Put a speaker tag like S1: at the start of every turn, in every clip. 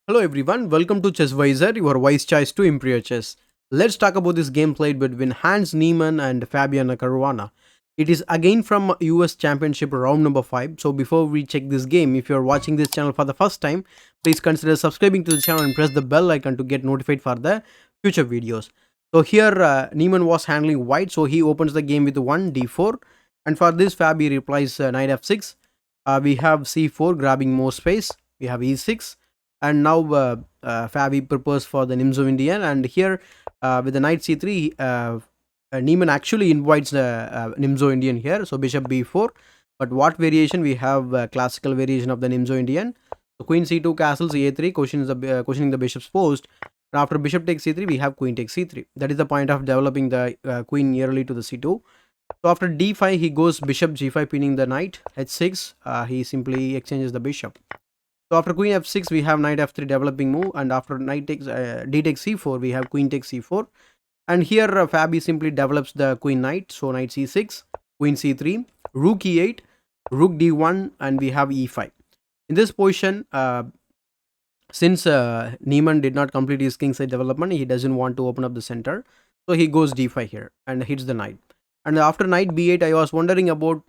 S1: Hello everyone, welcome to ChessVisor, your wise choice to improve your chess. Let's talk about this game played between Hans Niemann and Fabian Caruana. It is again from US Championship round number 5. So before we check this game, if you are watching this channel for the first time, please consider subscribing to the channel and press the bell icon to get notified for the future videos. So here Niemann was handling white, so he opens the game with 1 d4, and for this Fabi replies knight f6. We have c4 grabbing more space, we have e6, and now Fabi prepares for the Nimzo Indian, and here with the knight c3, Niemann actually invites the Nimzo Indian here, so bishop b4. But what variation? We have classical variation of the Nimzo Indian. So queen c2 castles a3, questioning the bishop's post. And after bishop takes c3, we have queen takes c3. That is the point of developing the queen nearly to the c2. So after d5, he goes bishop g5, pinning the knight. h6, he simply exchanges the bishop. So after queen f6, we have knight f3 developing move, and after knight takes d takes c4, we have queen takes c4. And here Fabi simply develops the queen knight, so knight c6, queen c3, rook e8, rook d1, and we have e5. In this position, since Niemann did not complete his kingside development, he doesn't want to open up the center, so he goes d5 here and hits the knight. And after knight b8, I was wondering about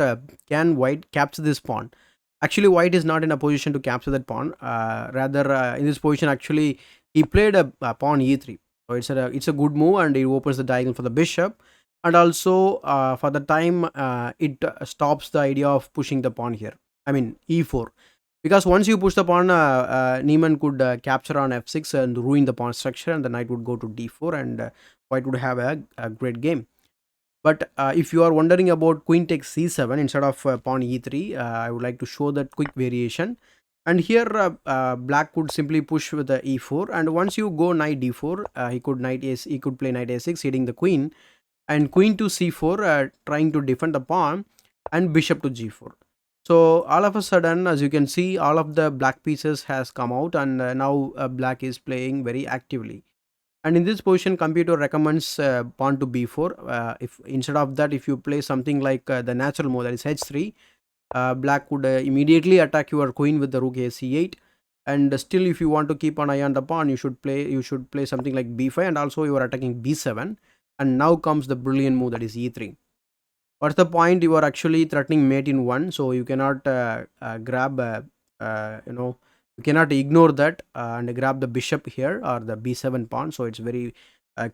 S1: can white capture this pawn. Actually, white is not in a position to capture that pawn. Rather, in this position, actually, he played a pawn e3. So it's a good move, and it opens the diagonal for the bishop. And also, for the time, it stops the idea of pushing the pawn here. I mean, e4. Because once you push the pawn, Niemann could capture on f6 and ruin the pawn structure, and the knight would go to d4, and white would have a great game. But if you are wondering about queen takes c7 instead of pawn e3, I would like to show that quick variation. And here black could simply push with the e4, and once you go knight d4, he could play knight a6, hitting the queen, and queen to c4, trying to defend the pawn, and bishop to g4. So all of a sudden, as you can see, all of the black pieces has come out, and now black is playing very actively. And in this position, computer recommends pawn to b4. If instead of that, if you play something like the natural move, that is h3, black would immediately attack your queen with the rook a c8. And still, if you want to keep an eye on the pawn, you should play something like b5, and also you are attacking b7. And now comes the brilliant move, that is e3. What's the point? You are actually threatening mate in one, so you cannot grab you cannot ignore that and grab the bishop here or the b7 pawn. So it's very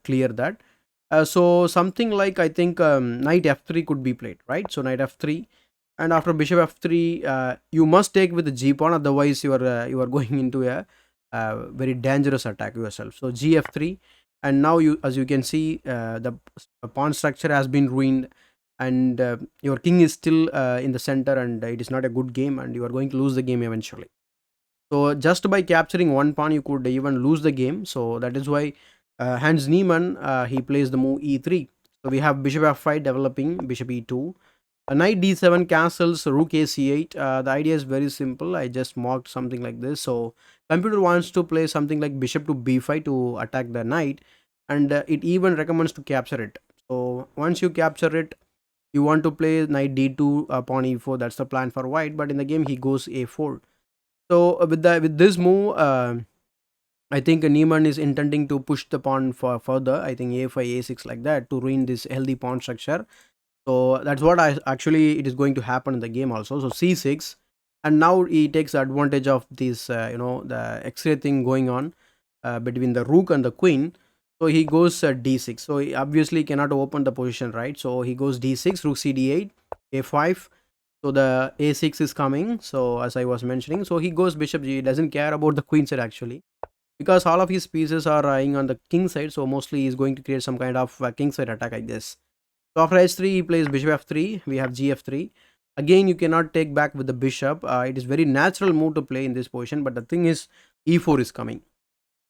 S1: clear that so something like, I think, knight f3 could be played, right? So knight f3, and after bishop f3, you must take with the g pawn, otherwise you are going into a very dangerous attack yourself. So g f3, and now you, as you can see, the pawn structure has been ruined, and your king is still in the center, and it is not a good game, and you are going to lose the game eventually. So just by capturing one pawn, you could even lose the game. So that is why Hans Niemann, he plays the move e3. So we have bishop f5 developing, bishop e2, knight d7 castles, rook a c8. The idea is very simple. I just marked something like this. So computer wants to play something like bishop to b5 to attack the knight, and it even recommends to capture it. So once you capture it, you want to play knight d2, pawn e4. That's the plan for white, but in the game he goes a4. So with this move, I think Niemann is intending to push the pawn for further. I think a5, a6 like that to ruin this healthy pawn structure. So that's what it is going to happen in the game also. So c6, and now he takes advantage of this the X-ray thing going on between the rook and the queen. So he goes d6. So he obviously cannot open the position, right? So he goes d6, rook c d8, a5. So the a6 is coming. So as I was mentioning, so he goes bishop g. He doesn't care about the queen side actually, because all of his pieces are lying on the king side. So mostly he's going to create some kind of king side attack, I guess. So after h3, he plays bishop f3. We have gf3. Again, you cannot take back with the bishop. It is very natural move to play in this position, but the thing is, e4 is coming.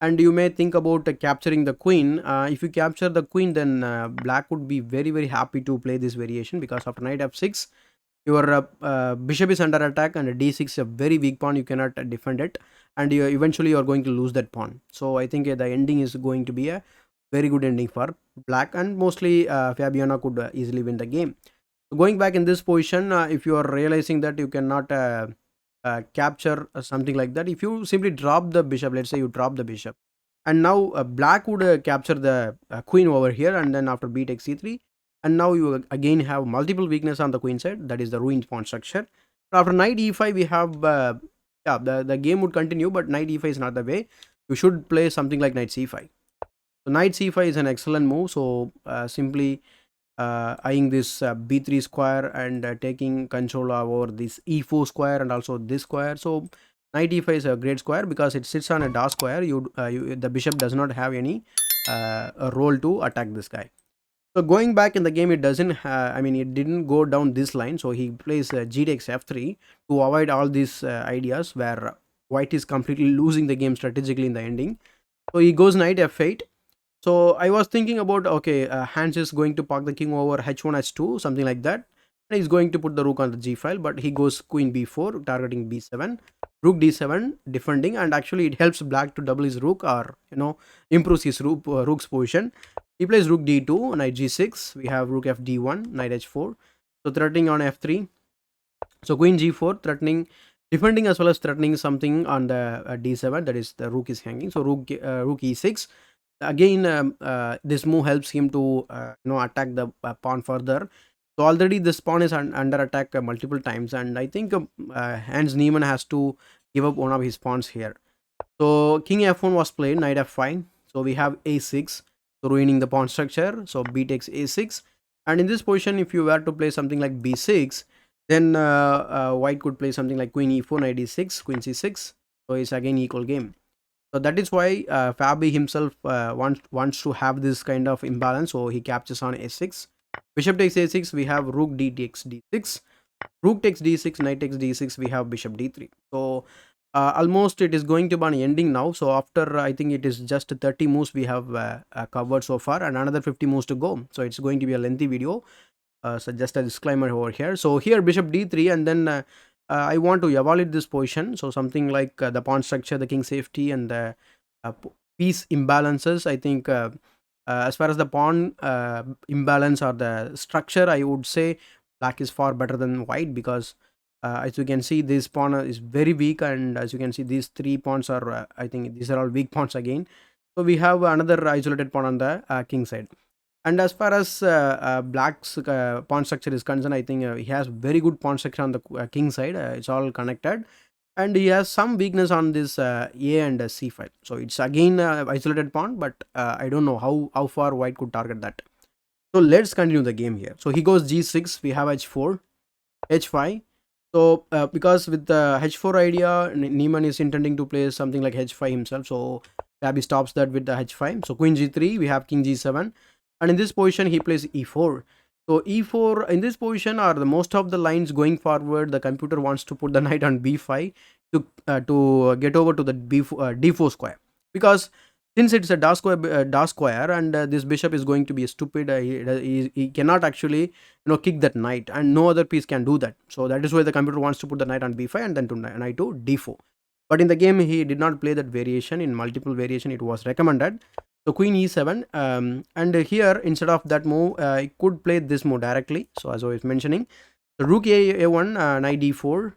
S1: And you may think about capturing the queen. If you capture the queen, then black would be very, very happy to play this variation, because after knight f6, your bishop is under attack, and d6 is a very weak pawn. You cannot defend it, and eventually you are going to lose that pawn. So I think the ending is going to be a very good ending for black, and mostly Fabiana could easily win the game. So going back in this position, if you are realizing that you cannot capture something like that. If you simply drop the bishop, let's say you drop the bishop, and now black would capture the queen over here, and then after b takes c3, and now you again have multiple weakness on the queen side, that is the ruined pawn structure. After knight e5 we have yeah, the game would continue, but knight e5 is not the way. You should play something like knight c5. So knight c5 is an excellent move. So simply eyeing this b3 square and taking control over this e4 square and also this square. So knight e5 is a great square because it sits on a dark square. The bishop does not have any a role to attack this guy. So going back in the game, it doesn't I mean, it didn't go down this line, so he plays g takes f3 to avoid all these ideas where white is completely losing the game strategically in the ending. So he goes knight f8. So I was thinking about, okay, Hans is going to park the king over h1 h2, something like that, and he's going to put the rook on the g file, but he goes queen b4 targeting b7, rook d7 defending, and actually it helps black to double his rook, or improves his rook's position. He plays rook d2, knight g6, we have rook f d1, knight h4, so threatening on f3. So queen g4 threatening, defending as well as threatening something on the d7, that is the rook is hanging. So rook e6. Again, this move helps him to attack the pawn further. So already this pawn is under attack multiple times, and I think Hans Niemann has to give up one of his pawns here. So king f1 was played, knight f5. So we have a6, so ruining the pawn structure. So b takes a6, and in this position, if you were to play something like b6, then white could play something like queen e4, knight e6, queen c6. So it's again equal game. So that is why Fabi himself wants to have this kind of imbalance. So he captures on a6. Bishop takes a6. We have rook d takes d6. Rook takes d6. Knight takes d6. We have bishop d3. So almost it is going to be an ending now. So after, I think it is just 30 moves we have covered so far, and another 50 moves to go. So it's going to be a lengthy video. So just a disclaimer over here. So here bishop d3, and then I want to evaluate this position. So something like the pawn structure, the king safety, and the piece imbalances. I think as far as the pawn imbalance or the structure, I would say black is far better than white, because as you can see, this pawn is very weak, and as you can see, these three pawns are I think these are all weak pawns again. So we have another isolated pawn on the king side. And as far as black's pawn structure is concerned, I think he has very good pawn structure on the king side. It's all connected, and he has some weakness on this a and c file. So it's again isolated pawn, but I don't know how far white could target that. So let's continue the game here. So he goes g6. We have h4, h5. So because with the h4 idea, Niemann is intending to play something like h5 himself. So Fabi stops that with the h5. So queen g3. We have king g7. And in this position he plays e4. So e4, in this position, are the most of the lines going forward, the computer wants to put the knight on b5 to get over to the d4 square, because since it's a dark square, and this bishop is going to be stupid, he cannot actually kick that knight, and no other piece can do that. So that is why the computer wants to put the knight on b5 and then to knight to d4. But in the game he did not play that variation. In multiple variation it was recommended. So queen e7, and here instead of that move, I could play this move directly. So as I was mentioning, the rook a1, knight d4,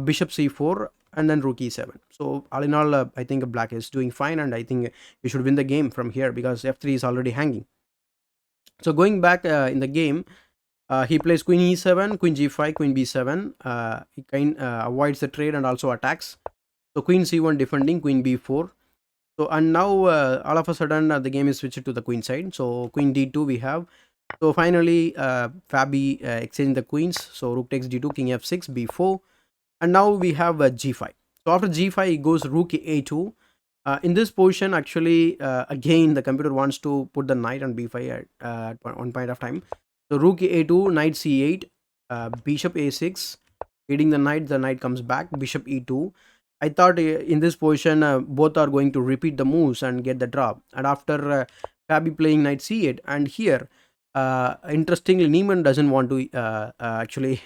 S1: bishop c4, and then rook e7. So all in all, I think black is doing fine, and I think you should win the game from here, because f3 is already hanging. So going back in the game, he plays queen e7, queen g5, queen b7. He avoids the trade and also attacks. So queen c1 defending, queen b4. So and now all of a sudden the game is switched to the queen side. So queen d2 we have. So finally Fabi exchanging the queens. So rook takes d2, king f6, b4, and now we have g5. So after g5 he goes rook a2. In this position, actually again the computer wants to put the knight on b5 at one point of time. So rook a2, knight c8, bishop a6, feeding the knight comes back, bishop e2. I thought in this position both are going to repeat the moves and get the drop. And after Fabi playing knight c8, and here interestingly Niemann doesn't want to actually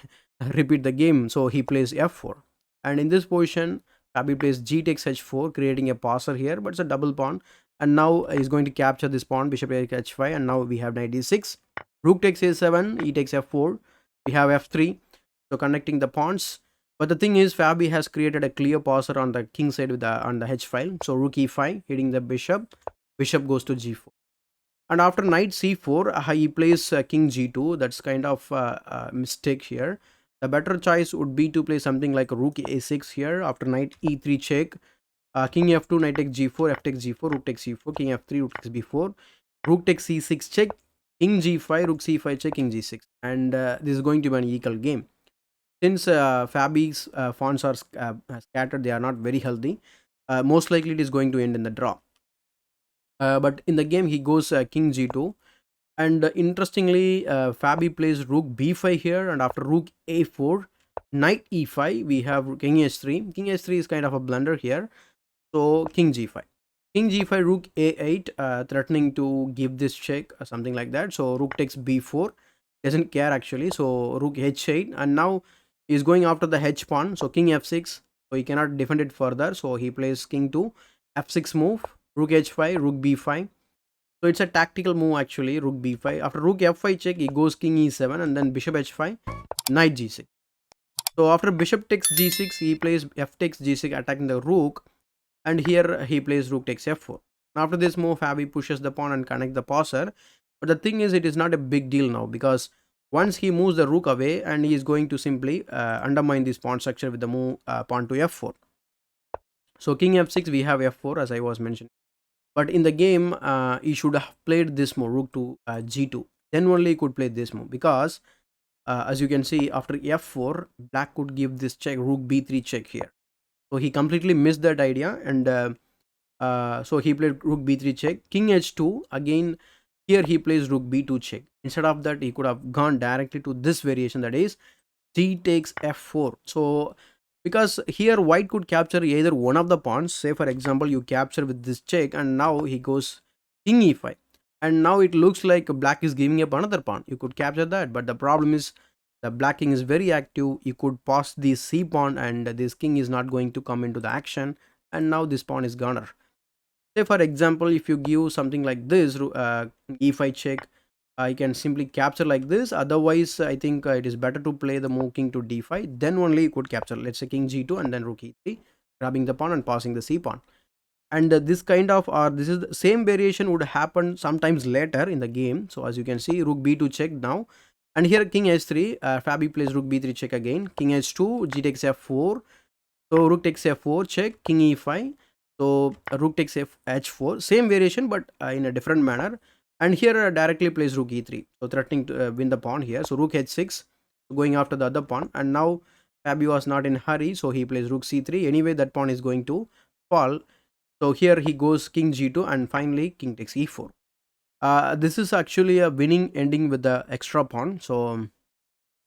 S1: repeat the game, so he plays f4. And in this position Fabi plays g takes h4, creating a passer here, but it's a double pawn. And now he's going to capture this pawn, bishop takes h5, and now we have knight d6, rook takes a7, e takes f4, we have f3. So connecting the pawns. But the thing is, Fabi has created a clear passer on the king side with the on the h file. So rook e5, hitting the bishop. Bishop goes to g4. And after knight c4, he plays king g2. That's kind of a mistake here. The better choice would be to play something like rook a6 here. After knight e3 check, king f2, knight takes g4, f takes g4, rook takes c4, king f3, rook takes b4, rook takes c6 check, king g5, rook c5 check, king g6. And this is going to be an equal game. Since Fabi's fonts are scattered, they are not very healthy. Most likely it is going to end in the draw. But in the game, he goes king g2. And interestingly, Fabi plays rook b5 here. And after rook a4, knight e5, we have king h3. King h3 is kind of a blunder here. So king g5. King g5, rook a8, threatening to give this check or something like that. So rook takes b4. Doesn't care actually. So rook h8. And now he's going after the h pawn. So king f6. So he cannot defend it further. So he plays king to f6 move. Rook h5, rook b5. So it's a tactical move actually, rook b5. After rook f5 check, he goes king e7 and then bishop h5, knight g6. So after bishop takes g6, he plays f takes g6 attacking the rook, and here he plays rook takes f4. After this move, Fabi pushes the pawn and connects the passer. But the thing is, it is not a big deal now because once he moves the rook away and he is going to simply undermine this pawn structure with the move pawn to f4. So king f6, we have f4 as I was mentioning. But in the game, he should have played this move, rook to g2. Then only he could play this move because as you can see, after f4, black could give this check, rook b3 check here. So he completely missed that idea, and so he played rook b3 check, king h2. Again, here he plays rook b2 check. Instead of that, he could have gone directly to this variation, that is c takes f4. So because here white could capture either one of the pawns, say for example you capture with this check, and now he goes king e5, and now it looks like black is giving up another pawn. You could capture that, but the problem is the black king is very active. You could pass the c pawn and this king is not going to come into the action, and now this pawn is goner. Say for example, if you give something like this, e5 check, I can simply capture like this. Otherwise, I think it is better to play the move king to d5. Then only you could capture. Let's say king g2 and then rook e3, grabbing the pawn and passing the c pawn. And this kind of, or this is the same variation would happen sometimes later in the game. So as you can see, rook b2 check now. And here king h3, Fabi plays rook b3 check again. King h2, g takes f4. So rook takes f4 check, king e5. So rook takes h4. Same variation, but in a different manner. And here directly plays rook e3, so threatening to win the pawn here. So rook h6, going after the other pawn. And now Fabi was not in a hurry, so he plays rook c3. Anyway, that pawn is going to fall. So here he goes king g2, and finally king takes e4. This is actually a winning ending with the extra pawn. So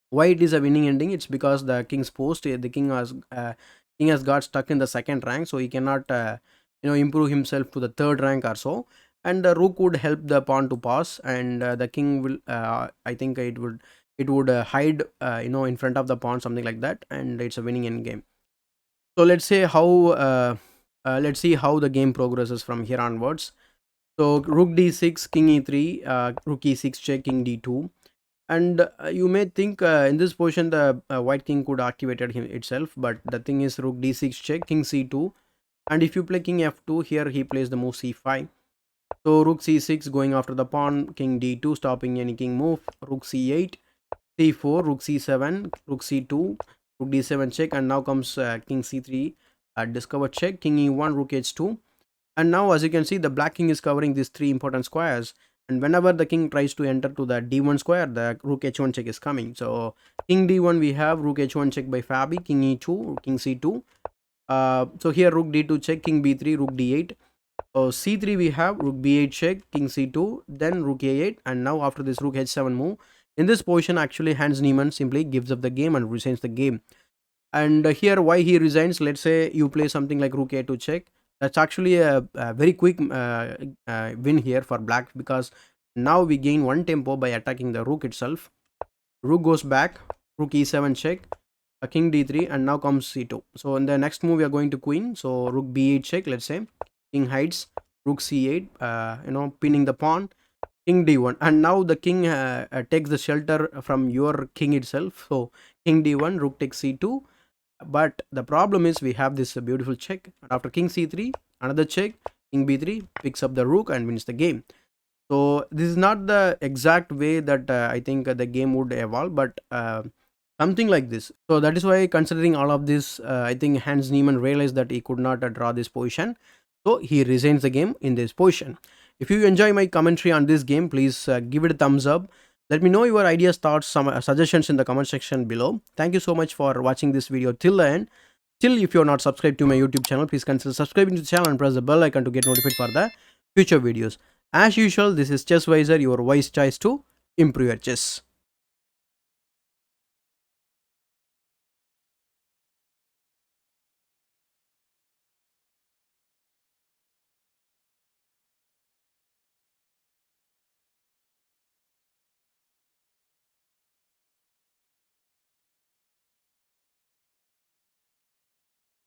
S1: why it is a winning ending? It's because the king's post, the king has got stuck in the second rank, so he cannot improve himself to the third rank or so. And the rook would help the pawn to pass, and the king will I think it would hide in front of the pawn, something like that, and it's a winning end game. So let's see how the game progresses from here onwards. So rook d6, king e3, rook e6 check, king d2. And you may think in this position the white king could activated him itself, but the thing is rook d6 check, king c2. And if you play king f2, here he plays the move c5. So rook c6 going after the pawn, king d2 stopping any king move, rook c8, c4, rook c7, rook c2, rook d7 check, and now comes king c3, discover check, king e1, rook h2. And now as you can see, the black king is covering these three important squares, and whenever the king tries to enter to the d1 square, the rook h1 check is coming. So king d1, we have rook h1 check by Fabi, king e2, king c2. So here rook d2 check, king b3, rook d8. c3 we have rook b8 check, king c2, then rook a8. And now after this rook h7 move, in this position actually Hans Niemann simply gives up the game and resigns the game. And here why he resigns, let's say you play something like rook a2 check. That's actually a very quick win here for black, because now we gain one tempo by attacking the rook itself. Rook goes back, rook e7 check, king d3, and now comes c2. So in the next move we are going to queen. So rook b8 check, let's say, king hides, rook c8, pinning the pawn, king d1, and now the king takes the shelter from your king itself. So king d1, rook takes c2, But the problem is we have this beautiful check, and after king c3, another check, king b3 picks up the rook and wins the game. So this is not the exact way that I think the game would evolve, but something like this. So that is why, considering all of this, I think Hans Niemann realized that he could not draw this position, so he resigns the game in this position. If you enjoy my commentary on this game, please give it a thumbs up. Let me know your ideas, thoughts, some suggestions in the comment section below. Thank you so much for watching this video till the end. Still, if you're not subscribed to my YouTube channel, please consider subscribing to the channel and press the bell icon to get notified for the future videos. As usual, this is Chess Wiser, your wise choice to improve your chess.